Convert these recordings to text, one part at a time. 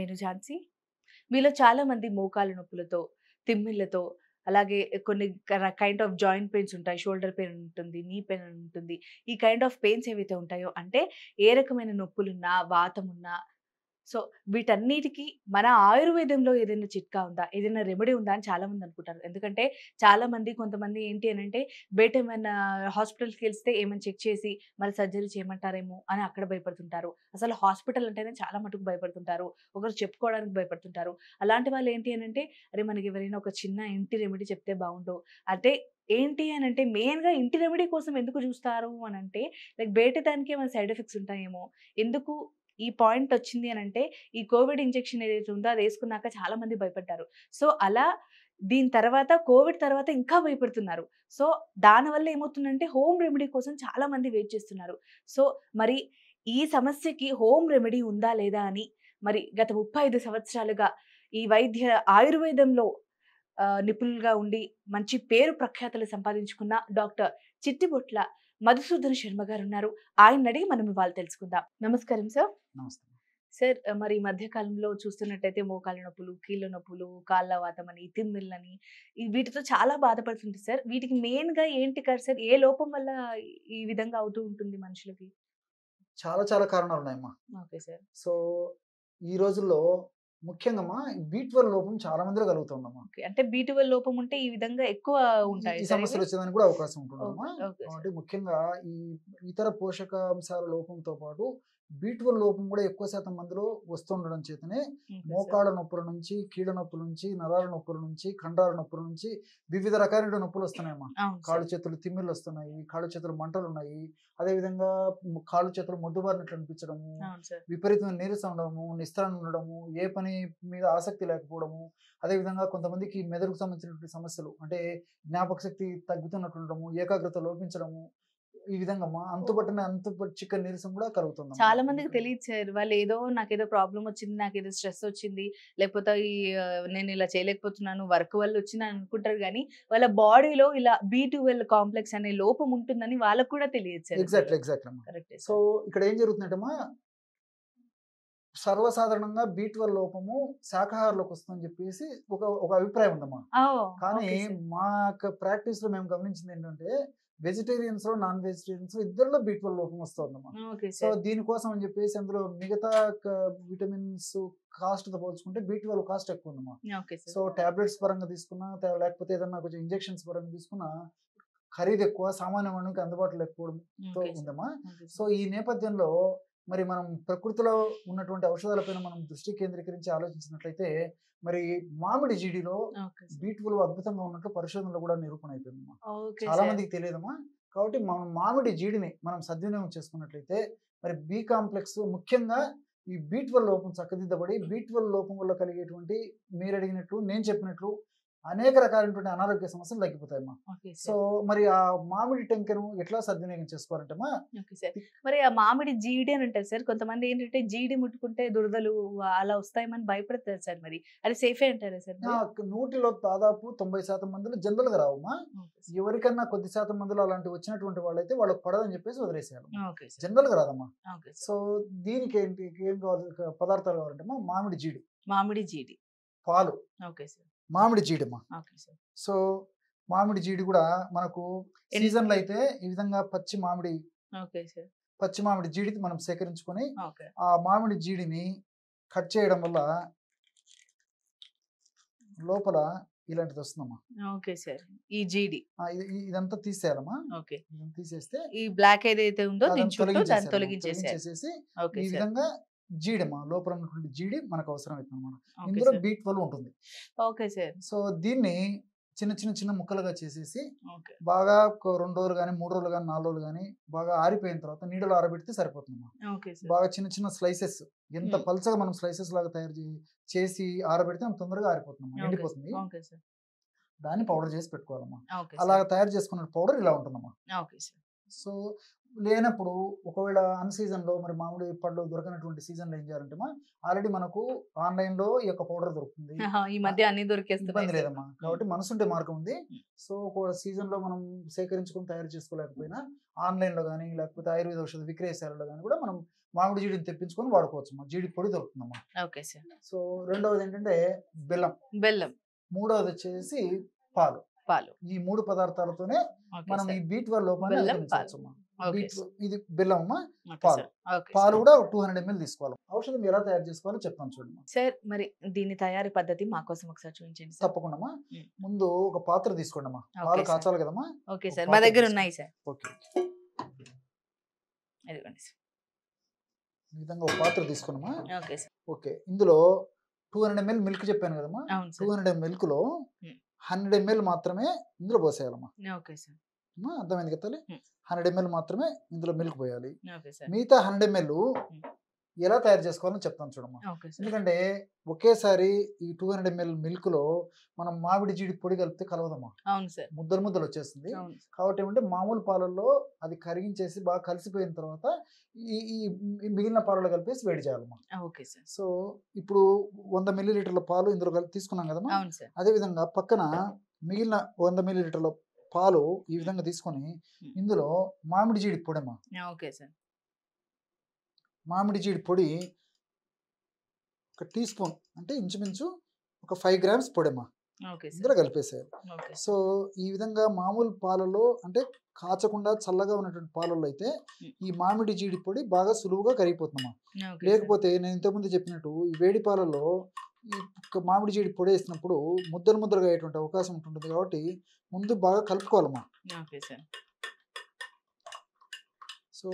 నేను ఝాన్సీ. మీలో చాలామంది మోకాళ్ళ నొప్పులతో, తిమ్మిళ్ళతో, అలాగే కొన్ని కైండ్ ఆఫ్ జాయింట్ పెయిన్స్ ఉంటాయి. షోల్డర్ పెయిన్ ఉంటుంది, నీ పెయిన్ ఉంటుంది. ఈ కైండ్ ఆఫ్ పెయిన్స్ ఏవైతే ఉంటాయో అంటే ఏ రకమైన నొప్పులున్నా, వాతమున్నా సో, వీటన్నిటికి మన ఆయుర్వేదంలో ఏదైనా చిట్కా ఉందా? ఏదైనా రెమెడీ ఉందా? అని చాలామంది అనుకుంటారు. ఎందుకంటే చాలామంది కొంతమంది ఏంటి అనంటే బయట ఏమన్నా హాస్పిటల్స్‌కెళ్తే ఏమైనా చెక్ చేసి మళ్ళీ సర్జరీ చేయమంటారేమో అని అక్కడ భయపడుతుంటారు. అసలు హాస్పిటల్ అంటేనే చాలా మటుకు భయపడుతుంటారు. ఒకరు చెప్పుకోవడానికి భయపడుతుంటారు. అలాంటి వాళ్ళు ఏంటి అనంటే అరే! మనకి ఎవరైనా ఒక చిన్న ఇంటి రెమెడీ చెప్తే బావుండు. అంటే ఏంటి అనంటే మెయిన్‌గా ఇంటి రెమెడీ కోసం ఎందుకు చూస్తారు అనంటే లైక్ బయట దానికి ఏమైనా సైడ్ ఎఫెక్ట్స్ ఉంటాయేమో! ఎందుకు ఈ పాయింటొచ్చింది అనంటే, ఈ కోవిడ్ ఇంజెక్షన్ ఏదైతే ఉందో అదేసుకున్నాక చాలా మంది భయపడ్డారు. సో, అలా దీని తర్వాత కోవిడ్ తర్వాత ఇంకా భయపడుతున్నారు. సో, దానివల్ల ఏమవుతుందంటే హోమ్ రెమెడీ కోసం చాలా మంది వెయిట్ చేస్తున్నారు. సో, మరి ఈ సమస్యకి హోమ్ రెమెడీ ఉందా? లేదా? అని మరి గత 35 సంవత్సరాలుగా ఈ ఆయుర్వేదంలో నిపుణులుగా ఉండి మంచి పేరు ప్రఖ్యాతలు సంపాదించుకున్న డాక్టర్ చిట్టిబొట్ల మధుసూదన్ శర్మ గారున్నారు. ఆయన్నడిగి మనం ఇవాళ తెలుసుకుందాం. నమస్కారం సార్. నమస్తే. సార్ మరి ఈ మధ్య కాలంలో చూస్తున్నట్టయితే మోకాళ్ళ నొప్పులు, కీళ్ళ నొప్పులు, కాళ్ళ వాతమని, తిమ్మిళ్ళని వీటితో చాలా బాధపడుతుంటారు సార్. వీటికి మెయిన్‌గా ఏంటి సార్? ఏ లోపం వల్ల ఈ విధంగా అవుతూ ఉంటుంది మనుషులకి? చాలా చాలా కారణాలున్నాయమ్మా. Okay sir. సో, ఈ రోజుల్లో ముఖ్యంగమ్మా బీ12 లోపం చాలా మందిలో కలుగుతుందమ్మా. ఓకే. అంటే బి12 లోపం ఉంటే ఈ విధంగా ఎక్కువ ఈ ఉంటాయా ఈ సార్ ఇవి? సమస్యలొచ్చేదానికి కూడా అవకాశం ఉంటుందమ్మా. ఓకే. ఓకే కాబట్టి సార్. ముఖ్యంగా ఈ ఇతర పోషకాంశాల లోపంతో పాటు బీ12 లోపం కూడా ఎక్కువ శాతం మందిలో వస్తుండడం చేతనే ఓకే సార్. మోకాళ్ళ నొప్పుల నుంచి, కీళ్ళ నొప్పుల నుంచి, నరాల నొప్పుల నుంచి, కండరాల నొప్పుల నుంచి వివిధ రకాలైన నొప్పులొస్తున్నాయమ్మా. అవును కాళ్ళు సార్. చేతులు తిమ్మిర్లొస్తున్నాయి, కాళ్ళు చేతులు మంటలున్నాయి. అదేవిధంగా కాళ్ళు చేతులు మొద్దుబారినట్లు అనిపించడము, అవును సార్. విపరీతమైన నీరసం ఉండడము, నిస్త్రాణ ఉండడము, ఏ పని మీద ఆసక్తి లేకపోవడము, అదేవిధంగా కొంతమందికి మెదడుకు సంబంధించినటువంటి సమస్యలు అంటే జ్ఞాపక శక్తి తగ్గుతున్నట్టు ఉండడము, ఏకాగ్రత లోపించడము, ఈ విధంగా అంతుపట్టి చిక్కని నీరసం కూడా కలుగుతుందమ్మా. చాలా మందికి తెలీదు సార్. వాళ్ళేదో నాకేదో ప్రాబ్లమ్ వచ్చింది, నాకేదో స్ట్రెస్ వచ్చింది, లేకపోతే నేనిలా చేయలేకపోతున్నాను, వర్క్ వల్ల వచ్చిందని అనుకుంటారు గానీ, వాళ్ళ బాడీలో ఇలా బి12 కాంప్లెక్స్ అనే లోపం ఉంటుందని వాళ్ళకి కూడా తెలియదు సార్ అసలు. ఎగ్జాక్ట్‌లీ అమ్మా. కరెక్టే సో, సార్. ఇక్కడ ఏం జరుగుతుందంటేమ్మా, సర్వసాధారణంగా బీ12 లోపము శాకాహారులకొస్తుందని చెప్పేసి ఒక ఒక అభిప్రాయం ఉందమ్మా. ఓహ్! కానీ ఓకే సార్. మా యొక్క ప్రాక్టీస్‌లో మేము గమనించిందేంటంటే, వెజిటేరియన్స్‌లో, నాన్ వెజిటేరియన్స్‌లో ఇద్దరిలో బీ12 లోపం వస్తోందమ్మా. Okay so, sir. దీనికోసం అని చెప్పేసి అందులో మిగతా క విటమిన్స్ కాస్ట్‌తో పోల్చుకుంటే బీ12 కాస్ట్ ఎక్కువుందమ్మా. Okay so, sir. టాబ్లెట్స్ పరంగా తీసుకున్నా, లేకపోతే ఏదన్నా కొంచెం ఇంజెక్షన్స్ పరంగా తీసుకున్నా, ఖరీదెక్కువ, సామాన్య మానవునికి అందుబాటులో లేకపోవడంతో ఓకే సార్. ఉందమ్మా. Okay so, sir. ఈ నేపథ్యంలో మరి మనం ప్రకృతిలో ఉన్నటువంటి ఔషధాలపైన మనం దృష్టి కేంద్రీకరించి ఆలోచించినట్లయితే, మరి మామిడి జీడిలో ఓకే సార్. బీ12 అద్భుతంగా ఉన్నట్లు పరిశోధనలో కూడా నిరూపణ అయిపోయిందమ్మా. ఓకే చాలా సార్. మందికి తెలియదమ్మా. కాబట్టి మనం మామిడి జీడిని మనం సద్వినియోగం చేసుకున్నట్లయితే, మరి బి కాంప్లెక్స్ ముఖ్యంగా ఈ బీ12 లోపం చక్కదిద్దబడి, బీ12 లోపం వల్ల కలిగేటువంటి మీరడిగినట్లు, నేను చెప్పినట్లు అనేక రకాలైనటువంటి అనారోగ్య సమస్యలు తగ్గిపోతాయమ్మా. Okay so, sir. మరి ఆ మామిడి టెంకను ఎట్లా సద్వినియోగం చేసుకోవాలంటేమ్మా, ఓకే సార్. మరి ఆ మామిడి జీడి అని అంటారు సార్. కొంతమంది ఏంటంటే జీడి ముట్టుకుంటే దురదలు అలా వస్తాయేమని భయపడతారు సార్ మరి. అది సేఫే అంటారా సార్ మరి? నూటిలో దాదాపు 90% మందిలో జనరల్‌గా రావమ్మా. Okay sir. ఎవరికన్నా కొద్ది శాతం మందిలో అలాంటివి వచ్చినటువంటి వాళ్ళైతే వాళ్ళకి పడదని చెప్పేసి వదిలేసేయాలమ్మా. Okay sir. జనరల్‌గా రాదమ్మా. Okay sir. సో, దీనికేంటి ఏం కావాలి పదార్థాలు కావాలంటేమా మామిడి జీడి, మామిడి జీడి. పాలు, ఓకే సార్. మామిడి జీడమ్మా. Okay sir. సో, మామిడి జీడి గూడా మనకు ఎన్ సీజన్‌లో అయితే ఈ విధంగా ఓకే సార్. పచ్చి మామిడి జీడిని మనం సేకరించుకొని, ఓకే. ఆ మామిడి జీడిని కట్ చేయడం వల్ల లోపల ఇలాంటిదొస్తుందమ్మా. Okay sir. ఈ జీడి. ఇదంతా తీసేయాలమ్మా. ఓకే. ఇదంతా తీసేస్తే ఈ బ్లాక్ ఏదైతే ఉందో దీని అదంతా చుట్టూ దాన్ని తొలగించేసేయాలమ్మా. తొలగించేసేయాలి. తొలగించేసేసి ఓకే ఈ సార్. విధంగా జీడమ్మా. లోపల ఉన్నటువంటి జీడి మనకు అవసరమైతుందన్నమాట. ఓకే ఇందులో సార్. బీ12 ఉంటుంది. Okay sir. సో, దీన్ని చిన్న ముక్కలుగా చేసేసి ఓకే. బాగా 2 రోజులు గాని, 3 రోజులు గాని, 4 రోజులు గాని బాగా ఆరిపోయిన తర్వాత నీడలో ఆరబెడితే సరిపోతుందమ్మా. Okay sir. బాగా చిన్న స్లైసెస్ ఎంత హ్మ్. పల్చగా మనం స్లైసెస్ లాగా తయారు చేసి ఆరబెడితే అంత తొందరగా ఆరిపోతుందమ్మా. ఓకే. ఎండిపోతుంది. Okay sir. దాన్ని పౌడర్ చేసి పెట్టుకోవాలమ్మా. ఓకే అలాగ సార్. తయారు చేసుకున్న పౌడర్ ఇలా ఉంటుందమ్మా. Okay sir. సో, లేనప్పుడు ఒకవేళ సీజన్‌లో మరి మామిడి పళ్ళు దొరకనటువంటి సీజన్‌లో ఏం చేయాలంటేమా, ఆల్రెడీ మనకు ఆన్‌లైన్‌లో ఈ యొక్క పౌడర్ దొరుకుతుంది. ఆహా! ఈ ఆహ్, మధ్య అన్నీ దొరికేస్తున్నాయి ఇబ్బంది సార్. లేదమ్మా. హ్మ్. కాబట్టి మనసుంటే మార్గం ఉంది. హ్మ్. సో, ఒక సీజన్‌లో మనం సేకరించుకొని తయారు చేసుకోలేకపోయినా ఆన్‌లైన్‌లో గాని, లేకపోతే ఆయుర్వేద ఔషధ విక్రయశాలలో గాని కూడా మనం మామిడి జీడిని తెప్పించుకొని వాడుకోవచ్చమ్మా. జీడి పొడి దొరుకుతుందమ్మా. Okay sir. సో రెండవది ఏంటంటే బెల్లం. బెల్లం. మూడవది వచ్చేసి పాలు. పాలు. ఈ 3 పదార్థాలతోనే ఓకే మనం ఈ సార్. B12 లోపాన్ని బెల్లం, అధిగమించవచ్చమ్మా. Okay sir. ఇది బెల్లం అమ్మా. ఓకే పాలు. సార్. ఓకే పాలు సార్. కూడా 200 ml తీసుకోవాలి. ఔషధం ఎలా తయారు చేసుకోవాలో చెప్తాను చూడమ్మా. సార్ మరి దీని తయారీ పద్ధతి మా కోసం ఒకసారి చూపించండి సార్. తప్పకుండామ్మా. హ్మ్. ముందు ఒక పాత్ర తీసుకోండమ్మా. ఓకే పాలు సార్. కాచాలి కదమ్మా. ఓకే ఒక సార్. మా పాత్ర దగ్గర తీసుకో. ఉన్నాయి సార్. ఓకే. ఇదిగోండి సార్. ఈ విధంగా ఒక పాత్ర తీసుకున్నామా. Okay sir. ఓకే. ఇందులో 200 ml మిల్క్ చెప్పాను కదమ్మా. అవును సార్. 200 మిల్క్ లో హ్మ్. 100 ml మాత్రమే ఇందులో పోసేయాలమ్మా. Okay sir. అర్థమైంది కదా తల్లి? హ్మ్. 100 ml మాత్రమే ఇందులో మిల్క్ పోయాలి. Okay sir. మిగతా 100 ml హ్మ్. ఎలా తయారు చేసుకోవాలో చెప్తాను చూడమ్మా. Okay sir. ఎందుకంటే ఒకేసారి ఈ 200 ml మిల్క్ లో మనం మామిడి జీడి పొడి కలిపితే కలవదమ్మా. అవును సార్. ముద్దలు ముద్దలు వచ్చేస్తుంది. అవును. కాబట్టి ఏమంటే మామూలు పాలల్లో అది కరిగించేసి బాగా కలిసిపోయిన తర్వాత ఈ ఈ ఈ మిగిలిన పాలలో కలిపేసి వేడి చేయాలమ్మా. Okay sir. సో ఇప్పుడు 100 మిల్లీలీటర్ల పాలు ఇందులో తీసుకున్నాం కదమ్మా. అవును సార్. అదేవిధంగా పక్కన మిగిలిన 100 మిల్లీలీటర్ల పాలు ఈ విధంగా తీసుకొని ఇందులో మామిడి జీడి పొడమ్మా. Okay sir. మామిడి జీడి పొడి ఒక టీ స్పూన్ అంటే ఇంచుమించు ఒక 5 grams పొడమ్మా. Okay sir. ఇందులో కలిపేసేయాలి. ఓకే. సో ఈ విధంగా మామూలు పాలలో అంటే కాచకుండా చల్లగా ఉన్నటువంటి పాలల్లో అయితే ఈ మామిడి జీడి పొడి బాగా సులువుగా కరిగిపోతుందమ్మా. Okay sir. లేకపోతే నేను ఇంతకుముందు చెప్పినట్టు ఈ వేడి పాలలో ఈ మామిడి జీడి పొడి వేసినప్పుడు ముద్దలు ముద్దలుగా అయ్యేటువంటి అవకాశం ఉంటుంది. కాబట్టి ముందు బాగా కలుపుకోవాలమ్మా. Okay sir. సో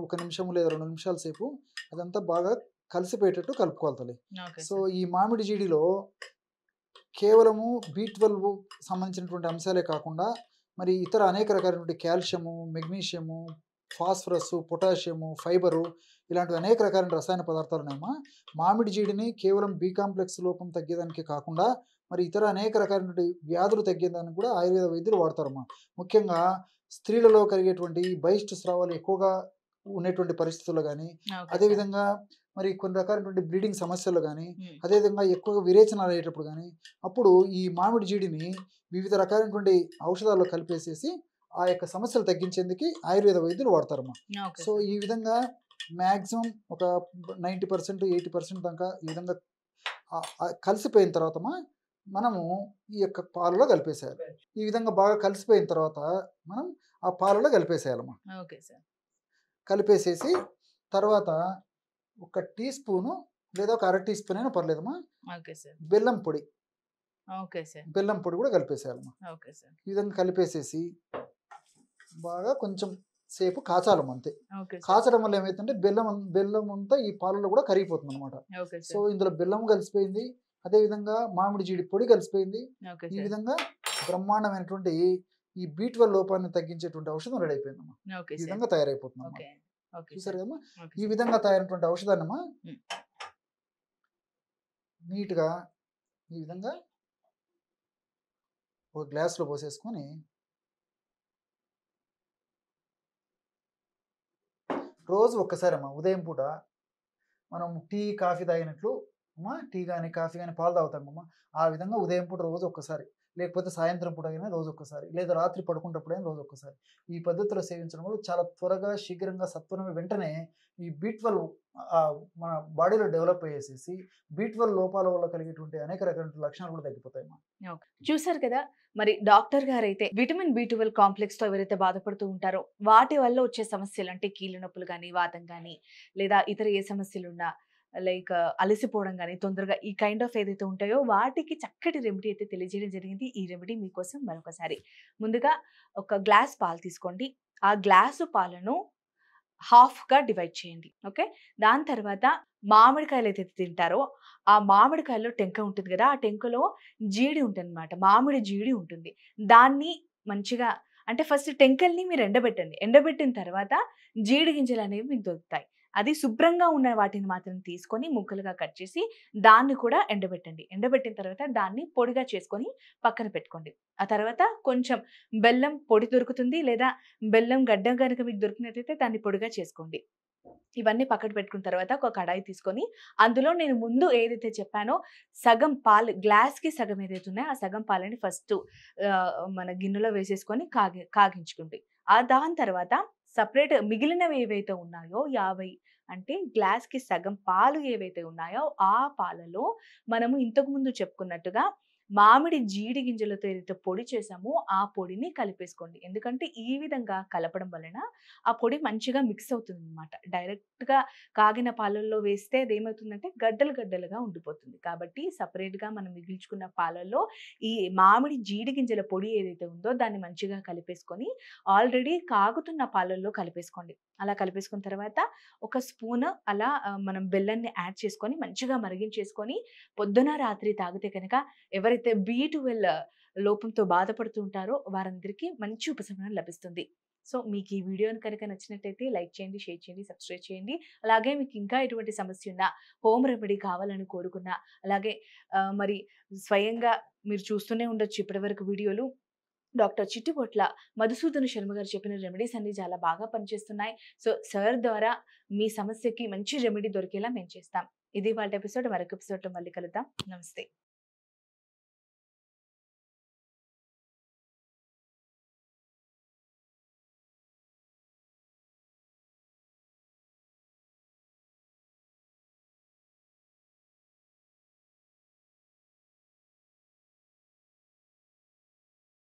ఒక నిమిషం లేదా 2 నిమిషాల సేపు అదంతా బాగా కలిసిపోయేటట్టు కలుపుకోవాలి తల్లి. Okay so sir. ఈ మామిడి జీడిలో కేవలము B12 సంబంధించినటువంటి అంశాలే కాకుండా మరి ఇతర అనేక రకాలైనటువంటి calcium, magnesium, phosphorus, potassium, fibre ఇలాంటి అనేక రకాలైన రసాయన పదార్థాలు ఉన్నాయమ్మా. మామిడి జీడిని కేవలం B కాంప్లెక్స్ లోపం తగ్గేదానికి కాకుండా మరి ఇతర అనేక రకాలైనటువంటి వ్యాధులు తగ్గేదానికి కూడా ఆయుర్వేద వైద్యులు వాడతారమ్మా. ముఖ్యంగా స్త్రీలలో కలిగేటువంటి బహిష్టు స్రావాలు ఎక్కువగా ఉండేటువంటి పరిస్థితుల్లో కానీ, ఓకే అదేవిధంగా మరి కొన్ని రకాలైనటువంటి బ్లీడింగ్ సమస్యలు కానీ, సార్. అదేవిధంగా ఎక్కువగా విరేచనాలు అయ్యేటప్పుడు కానీ, అప్పుడు ఈ మామిడి జీడిని వివిధ రకాలైనటువంటి ఔషధాల్లో కలిపేసేసి ఆ యొక్క సమస్యలు తగ్గించేందుకు ఆయుర్వేద వైద్యులు వాడతారమ్మా. Okay so sir. ఈ విధంగా మ్యాక్సిమం ఒక 90% 80% దాకా ఈ విధంగా కలిసిపోయిన తర్వాత మనము ఈ యొక్క పాలలో కలిపేసేయాలి. ఈ విధంగా బాగా కలిసిపోయిన తర్వాత మనం ఆ పాలలో కలిపేసేయాలమ్మా. Okay sir. కలిపేసేసి తర్వాత ఒక టీ స్పూను లేదా ఒక అర టీ స్పూన్ అయినా పర్లేదమ్మా ఓకే సార్. బెల్లం పొడి. Okay sir. బెల్లం పొడి కూడా కలిపేసేయాలమ్మా. Okay sir. ఈ ఈ విధంగా కలిపేసేసి బాగా కొంచెం సేపు కాచాలమ్మా అంతే. Okay sir. కాచడం వల్ల ఏమైతుందంటే బెల్లం అంతా ఈ పాలలో కూడా కరిగిపోతుంది అనమాట. Okay so sir. ఇందులో బెల్లం కలిసిపోయింది, అదేవిధంగా మామిడి జీడి పొడి కలిసిపోయింది. ఓకే ఈ సార్. విధంగా బ్రహ్మాండమైనటువంటి ఈ B12 లోపాన్ని తగ్గించేటువంటి ఔషధం రెడీ అయిపోయిందమ్మా. ఓకే ఈ సార్. విధంగా తయారైపోతుంది అమ్మా. ఓకే. ఓకే చూసారు సార్. కదమ్మా. ఓకే ఈ సార్. విధంగా తయారైనటువంటి ఔషధాన్నమ్మా హ్మ్. నీట్గా ఈ విధంగా ఒక గ్లాస్లో పోసేసుకొని రోజు ఒక్కసారి అమ్మా ఉదయం పూట మనం టీ కాఫీ తాగినట్లు అమ్మా, టీ కానీ కాఫీ కానీ పాలు తాగుతామమ్మా. ఆ విధంగా ఉదయం పూట రోజు ఒక్కసారి, లేకపోతే సాయంత్రం పూట అయినా రోజు ఒక్కసారి, లేదా రాత్రి పడుకుంటప్పుడైనా రోజు ఒక్కసారి ఈ పద్ధతిలో సేవించడం వల్ల చాలా త్వరగా శీఘ్రంగా సత్వరమే వెంటనే ఈ B12 మన బాడీలో డెవలప్ అయ్యేసేసి B12 లోపాల వల్ల కలిగేటువంటి అనేక రకాల లక్షణాలు కూడా తగ్గిపోతాయమ్మా. చూసారు కదా, మరి డాక్టర్ గారైతే విటమిన్ B12 కాంప్లెక్స్ తో ఎవరైతే బాధపడుతూ ఉంటారో వాటి వల్ల వచ్చే సమస్యలు అంటే కీళ్ళ నొప్పులు కానీ, వాతం కానీ, లేదా ఇతర ఏ సమస్యలు ఉన్నా లైక్ అలసిపోవడం కానీ, తొందరగా ఈ కైండ్ ఆఫ్ ఏదైతే ఉంటాయో వాటికి చక్కటి రెమెడీ అయితే తెలియజేయడం జరిగింది. ఈ రెమెడీ మీకోసం మరొకసారి, ముందుగా ఒక గ్లాస్ పాలు తీసుకోండి. ఆ గ్లాసు పాలను హాఫ్గా డివైడ్ చేయండి. ఓకే. దాని తర్వాత మామిడికాయలు అయితే తింటారో ఆ మామిడికాయలో టెంక ఉంటుంది కదా, ఆ టెంకలో జీడి ఉంటుంది అనమాట, మామిడి జీడి ఉంటుంది. దాన్ని మంచిగా అంటే ఫస్ట్ టెంకల్ని మీరు ఎండబెట్టండి. ఎండబెట్టిన తర్వాత జీడి గింజలు అనేవి మీకు దొరుకుతాయి. అది శుభ్రంగా ఉన్న వాటిని మాత్రం తీసుకొని ముక్కలుగా కట్ చేసి దాన్ని కూడా ఎండబెట్టండి. ఎండబెట్టిన తర్వాత దాన్ని పొడిగా చేసుకొని పక్కన పెట్టుకోండి. ఆ తర్వాత కొంచెం బెల్లం పొడి దొరుకుతుంది, లేదా బెల్లం గడ్డ కనుక మీకు దొరికినట్లయితే దాన్ని పొడిగా చేసుకోండి. ఇవన్నీ పక్కన పెట్టుకున్న తర్వాత ఒక కడాయి తీసుకొని అందులో నేను ముందు ఏదైతే చెప్పానో సగం పాలు, గ్లాస్కి సగం ఏదైతే ఉన్నాయో ఆ సగం పాలని ఫస్ట్ మన గిన్నెలో వేసేసుకొని కాగించుకోండి. దాని తర్వాత సెపరేట్ మిగిలినవి ఏవైతే ఉన్నాయో 50 అంటే గ్లాస్‌కి సగం పాలు ఏవైతే ఉన్నాయో ఆ పాలలో మనము ఇంతకుముందు చెప్పుకున్నట్టుగా మామిడి జీడి గింజలతో ఏదైతే పొడి చేసామో ఆ పొడిని కలిపేసుకోండి. ఎందుకంటే ఈ విధంగా కలపడం వలన ఆ పొడి మంచిగా మిక్స్ అవుతుందనమాట. డైరెక్ట్‌గా కాగిన పాలల్లో వేస్తే అదేమవుతుందంటే గడ్డలు గడ్డలుగా ఉండిపోతుంది. కాబట్టి సెపరేట్‌గా మనం మిగిల్చుకున్న పాలల్లో ఈ మామిడి జీడి గింజల పొడి ఏదైతే ఉందో దాన్ని మంచిగా కలిపేసుకొని ఆల్రెడీ కాగుతున్న పాలల్లో కలిపేసుకోండి. అలా కలిపేసుకున్న తర్వాత ఒక స్పూన్ అలా మనం బెల్లాన్ని యాడ్ చేసుకొని మంచిగా మరిగించేసుకొని పొద్దున, రాత్రి తాగితే గనక ఎవరైతే బి12 లోపంతో బాధపడుతూ ఉంటారో వారందరికీ మంచి ఉపశమనం లభిస్తుంది. సో, మీకు ఈ వీడియోని కనుక నచ్చినట్టయితే లైక్ చేయండి, షేర్ చేయండి, సబ్స్క్రైబ్ చేయండి. అలాగే మీకు ఇంకా ఎటువంటి సమస్య ఉన్నా, హోమ్ రెమెడీ కావాలని కోరుకున్నా, అలాగే మరి స్వయంగా మీరు చూస్తూనే ఉండొచ్చు ఇప్పటివరకు వీడియోలు. డాక్టర్ చిట్టిపొట్ల మధుసూదన్ శర్మ గారు చెప్పిన రెమెడీస్ అన్నీ చాలా బాగా పనిచేస్తున్నాయి. సో, సార్ ద్వారా మీ సమస్యకి మంచి రెమెడీ దొరికేలా మేము చేస్తాం. ఇది ఇవాల్టి ఎపిసోడ్. మరొక ఎపిసోడ్‌లో మళ్ళీ కలుద్దాం. నమస్తే.